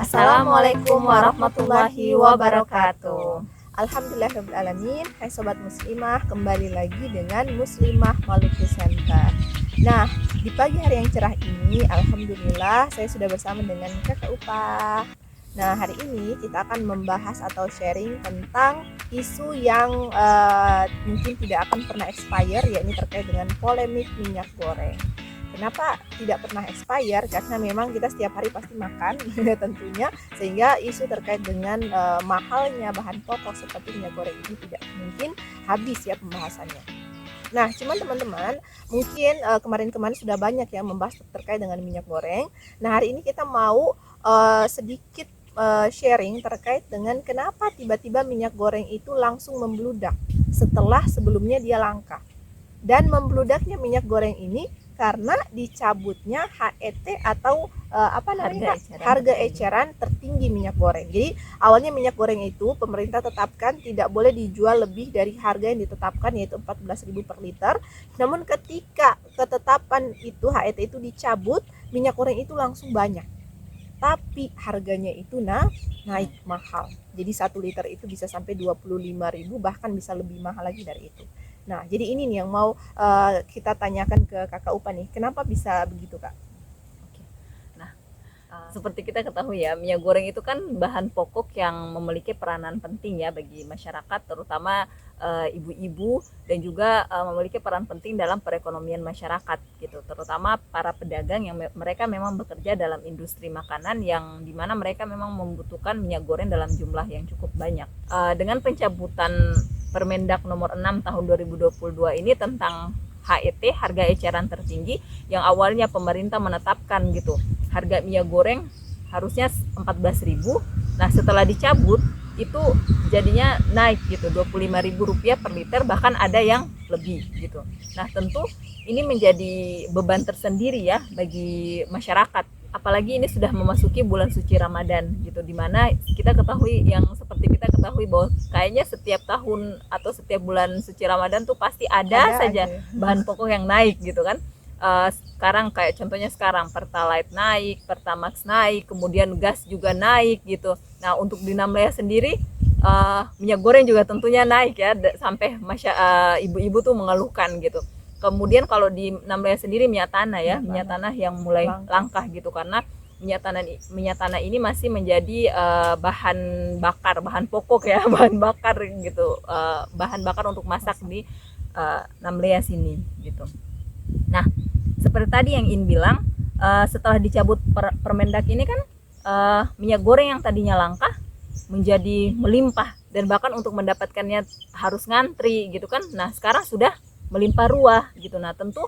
Assalamualaikum warahmatullahi wabarakatuh. Alhamdulillahirrahmanirrahim. Hai Sobat Muslimah, kembali lagi dengan Muslimah Maluku Center. Nah, di pagi hari yang cerah ini, Alhamdulillah saya sudah bersama dengan Kakak Upa. Nah, hari ini kita akan membahas atau sharing tentang isu yang mungkin tidak akan pernah expire, yakni terkait dengan polemik minyak goreng. Kenapa tidak pernah expire? Karena memang kita setiap hari pasti makan tentunya, sehingga isu terkait dengan mahalnya bahan pokok seperti minyak goreng ini tidak mungkin habis ya pembahasannya. Nah, cuman teman-teman mungkin kemarin-kemarin sudah banyak yang membahas terkait dengan minyak goreng. Nah, hari ini kita mau sedikit sharing terkait dengan kenapa tiba-tiba minyak goreng itu langsung membludak setelah sebelumnya dia langka. Dan membeludaknya minyak goreng ini karena dicabutnya HET atau harga eceran tertinggi minyak goreng. Jadi awalnya minyak goreng itu pemerintah tetapkan tidak boleh dijual lebih dari harga yang ditetapkan, yaitu 14.000 per liter. Namun ketika ketetapan itu HET itu dicabut, minyak goreng itu langsung banyak. Tapi harganya itu naik mahal. Jadi 1 liter itu bisa sampai 25.000, bahkan bisa lebih mahal lagi dari itu. Nah, jadi ini nih yang mau kita tanyakan ke Kakak Upa nih, kenapa bisa begitu, Kak? Nah, seperti kita ketahui ya, minyak goreng itu kan bahan pokok yang memiliki peranan penting ya bagi masyarakat, terutama ibu-ibu, dan juga memiliki peran penting dalam perekonomian masyarakat gitu, terutama para pedagang yang mereka memang bekerja dalam industri makanan yang dimana mereka memang membutuhkan minyak goreng dalam jumlah yang cukup banyak. Dengan pencabutan Permendak nomor 6 tahun 2022 ini tentang HET, harga eceran tertinggi, yang awalnya pemerintah menetapkan gitu harga minyak goreng harusnya 14.000. Nah, setelah dicabut itu jadinya naik gitu, Rp25.000 per liter, bahkan ada yang lebih gitu. Nah, tentu ini menjadi beban tersendiri ya bagi masyarakat, apalagi ini sudah memasuki bulan suci Ramadan gitu, dimana kita ketahui, yang seperti kita ketahui bahwa kayaknya setiap tahun atau setiap bulan suci Ramadan tuh pasti ada saja bahan pokok yang naik gitu kan. Sekarang kayak contohnya sekarang Pertalite naik, Pertamax naik, kemudian gas juga naik gitu. Nah, untuk di Namlaya sendiri minyak goreng juga tentunya naik ya, sampai ibu-ibu tuh mengeluhkan gitu. Kemudian kalau di Namlaya sendiri minyak tanah yang mulai langka gitu, karena minyak tanah ini masih menjadi bahan pokok ya, bahan bakar gitu, bahan bakar untuk masak di Namlaya sini gitu. Nah, seperti tadi yang In bilang, setelah dicabut Permendak ini kan minyak goreng yang tadinya langka menjadi melimpah, dan bahkan untuk mendapatkannya harus ngantri gitu kan. Nah, sekarang sudah melimpah ruah gitu. Nah, tentu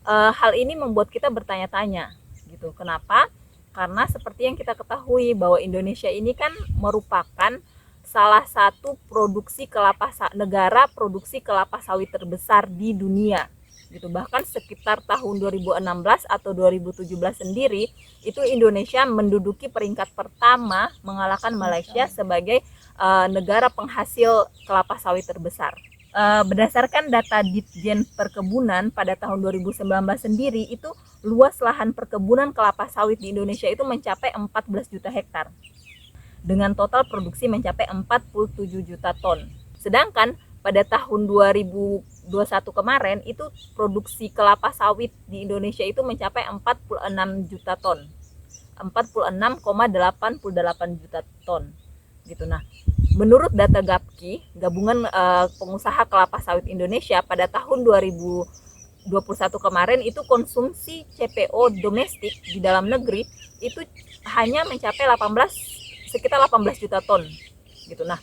hal ini membuat kita bertanya-tanya gitu. Kenapa? Karena seperti yang kita ketahui bahwa Indonesia ini kan merupakan salah satu negara produksi kelapa sawit terbesar di dunia gitu. Bahkan sekitar tahun 2016 atau 2017 sendiri itu Indonesia menduduki peringkat pertama, mengalahkan Malaysia sebagai negara penghasil kelapa sawit terbesar. Berdasarkan data Ditjen Perkebunan pada tahun 2019 sendiri, itu luas lahan perkebunan kelapa sawit di Indonesia itu mencapai 14 juta hektar dengan total produksi mencapai 47 juta ton. Sedangkan pada tahun 2021 kemarin itu produksi kelapa sawit di Indonesia itu mencapai 46 juta ton. 46,88 juta ton gitu. Nah, menurut data GAPKI, Gabungan Pengusaha Kelapa Sawit Indonesia, pada tahun 2021 kemarin itu konsumsi CPO domestik di dalam negeri itu hanya mencapai sekitar 18 juta ton gitu. Nah,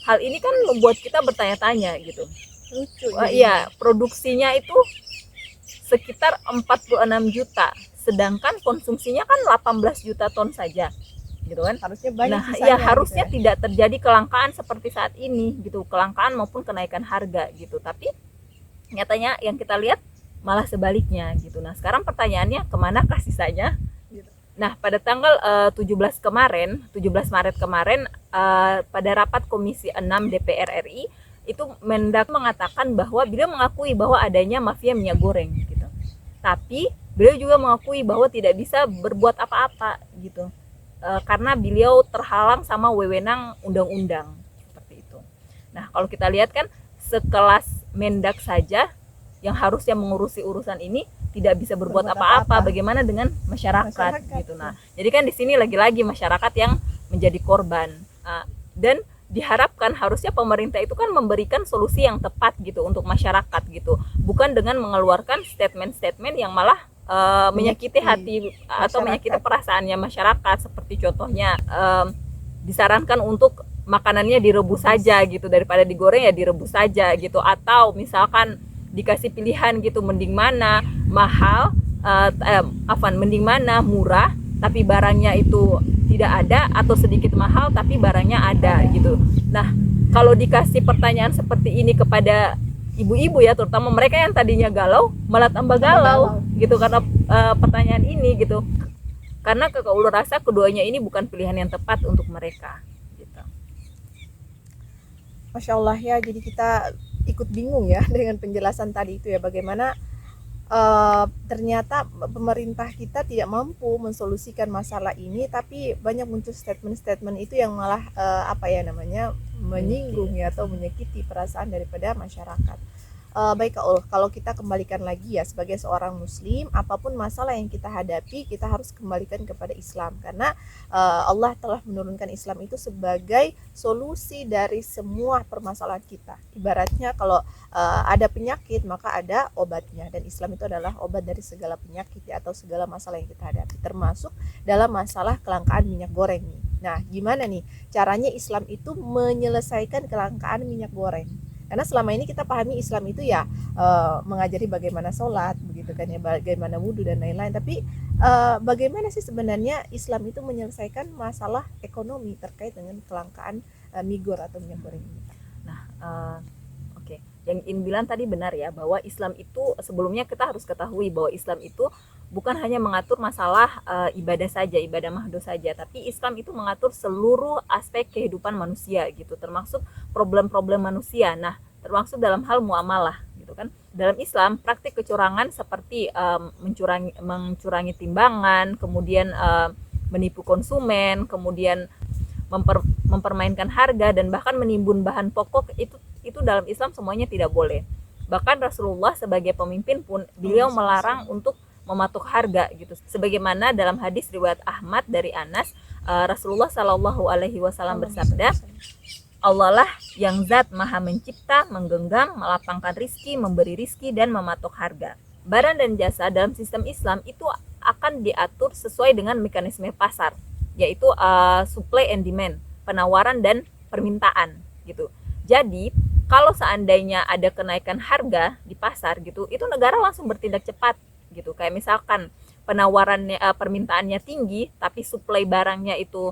hal ini kan membuat kita bertanya-tanya gitu. Lucu. Iya, produksinya itu sekitar 46 juta, sedangkan konsumsinya kan 18 juta ton saja gitu kan. Harusnya banyak. Nah, ya harusnya gitu ya, tidak terjadi kelangkaan seperti saat ini gitu, kelangkaan maupun kenaikan harga gitu. Tapi nyatanya yang kita lihat malah sebaliknya gitu. Nah, sekarang pertanyaannya, kemanakah sisanya? Nah, pada tanggal 17 Maret kemarin, pada rapat Komisi 6 DPR RI, itu Mendak mengatakan bahwa beliau mengakui bahwa adanya mafia minyak goreng gitu. Tapi beliau juga mengakui bahwa tidak bisa berbuat apa-apa gitu. karena beliau terhalang sama wewenang undang-undang seperti itu. Nah, kalau kita lihat kan sekelas Mendak saja yang harusnya mengurusi urusan ini tidak bisa berbuat apa-apa. Bagaimana dengan masyarakat gitu. Nah, jadi kan di sini lagi-lagi masyarakat yang menjadi korban. Dan diharapkan harusnya pemerintah itu kan memberikan solusi yang tepat gitu untuk masyarakat gitu, bukan dengan mengeluarkan statement-statement yang malah menyakiti hati atau menyakiti perasaannya masyarakat. Seperti contohnya disarankan untuk makanannya direbus saja gitu, daripada digoreng ya direbus saja gitu, atau misalkan dikasih pilihan gitu, mending mana mahal mending mana murah tapi barangnya itu tidak ada, atau sedikit mahal tapi barangnya ada gitu. Nah, kalau dikasih pertanyaan seperti ini kepada ibu-ibu ya, terutama mereka yang tadinya galau malah tambah galau gitu karena pertanyaan ini gitu. Karena kakak ulur rasa keduanya ini bukan pilihan yang tepat untuk mereka gitu. Masya Allah ya, jadi kita ikut bingung ya dengan penjelasan tadi itu ya, bagaimana ternyata pemerintah kita tidak mampu mensolusikan masalah ini, tapi banyak muncul statement-statement itu yang malah menyinggung ya, atau menyakiti perasaan daripada masyarakat. Baik Kak Ul, kalau kita kembalikan lagi ya, sebagai seorang muslim, apapun masalah yang kita hadapi, kita harus kembalikan kepada Islam, karena Allah telah menurunkan Islam itu sebagai solusi dari semua permasalahan kita. Ibaratnya kalau ada penyakit maka ada obatnya, dan Islam itu adalah obat dari segala penyakit ya, atau segala masalah yang kita hadapi, termasuk dalam masalah kelangkaan minyak goreng nih. Nah, gimana nih caranya Islam itu menyelesaikan kelangkaan minyak goreng? Karena selama ini kita pahami Islam itu ya mengajari bagaimana sholat, begitu kan ya, bagaimana wudhu dan lain-lain. Tapi bagaimana sih sebenarnya Islam itu menyelesaikan masalah ekonomi terkait dengan kelangkaan migor atau minyak goreng ini? Nah, oke. Yang In bilang tadi benar ya, bahwa Islam itu sebelumnya kita harus ketahui bahwa Islam itu bukan hanya mengatur masalah ibadah saja, ibadah mahdo saja, tapi Islam itu mengatur seluruh aspek kehidupan manusia gitu, termasuk problem-problem manusia. Nah, termasuk dalam hal muamalah gitu kan. Dalam Islam, praktik kecurangan seperti mencurangi timbangan, kemudian menipu konsumen, kemudian mempermainkan harga, dan bahkan menimbun bahan pokok, itu dalam Islam semuanya tidak boleh. Bahkan Rasulullah sebagai pemimpin pun beliau melarang untuk mematok harga gitu. Sebagaimana dalam hadis riwayat Ahmad dari Anas, Rasulullah Shallallahu Alaihi Wasallam bersabda, Allah lah yang zat maha mencipta, menggenggam, melapangkan rizki, memberi rizki, dan mematok harga. Barang dan jasa dalam sistem Islam itu akan diatur sesuai dengan mekanisme pasar, yaitu supply and demand, penawaran dan permintaan gitu. Jadi kalau seandainya ada kenaikan harga di pasar gitu, itu negara langsung bertindak cepat gitu. Kayak misalkan penawarannya, permintaannya tinggi tapi supply barangnya itu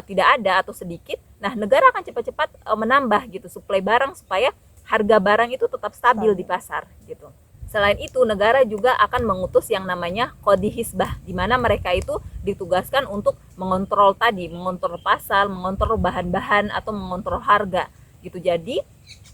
tidak ada atau sedikit, nah negara akan cepat-cepat menambah gitu supply barang supaya harga barang itu tetap stabil di pasar gitu. Selain itu, negara juga akan mengutus yang namanya qadhi hisbah, di mana mereka itu ditugaskan untuk mengontrol pasar, mengontrol bahan-bahan, atau mengontrol harga gitu. Jadi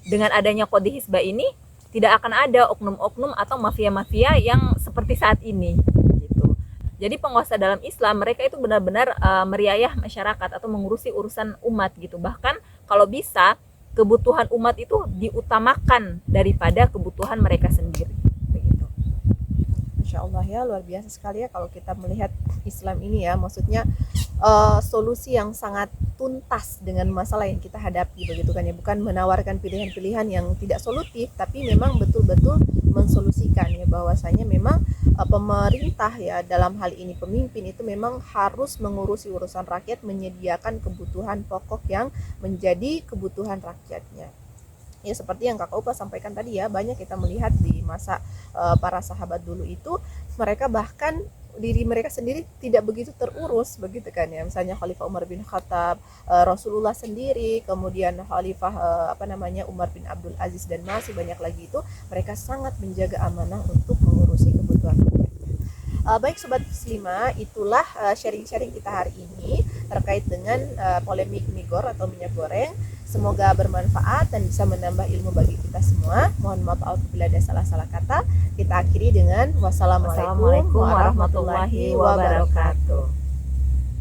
dengan adanya qadhi hisbah ini tidak akan ada oknum-oknum atau mafia-mafia yang seperti saat ini gitu. Jadi penguasa dalam Islam mereka itu benar-benar meriayah masyarakat atau mengurusi urusan umat gitu. Bahkan kalau bisa kebutuhan umat itu diutamakan daripada kebutuhan mereka sendiri begitu. Masya Allah ya, luar biasa sekali ya kalau kita melihat Islam ini ya, maksudnya solusi yang sangat tuntas dengan masalah yang kita hadapi begitu kan ya, bukan menawarkan pilihan-pilihan yang tidak solutif, tapi memang betul-betul mensolusikan ya, bahwasanya memang pemerintah ya, dalam hal ini pemimpin itu memang harus mengurusi urusan rakyat, menyediakan kebutuhan pokok yang menjadi kebutuhan rakyatnya. Ya seperti yang Kakak Upa sampaikan tadi ya, banyak kita melihat di masa para sahabat dulu itu, mereka bahkan diri mereka sendiri tidak begitu terurus begitu kan ya. Misalnya Khalifah Umar bin Khattab, Rasulullah sendiri, kemudian Khalifah Umar bin Abdul Aziz, dan masih banyak lagi itu, mereka sangat menjaga amanah untuk mengurusi kebutuhan rakyatnya. Baik Sobat Muslimah, itulah sharing-sharing kita hari ini terkait dengan polemik migor atau minyak goreng. Semoga bermanfaat dan bisa menambah ilmu bagi kita semua. Mohon maaf apabila ada salah-salah kata. Kita akhiri dengan wassalamualaikum warahmatullahi wabarakatuh.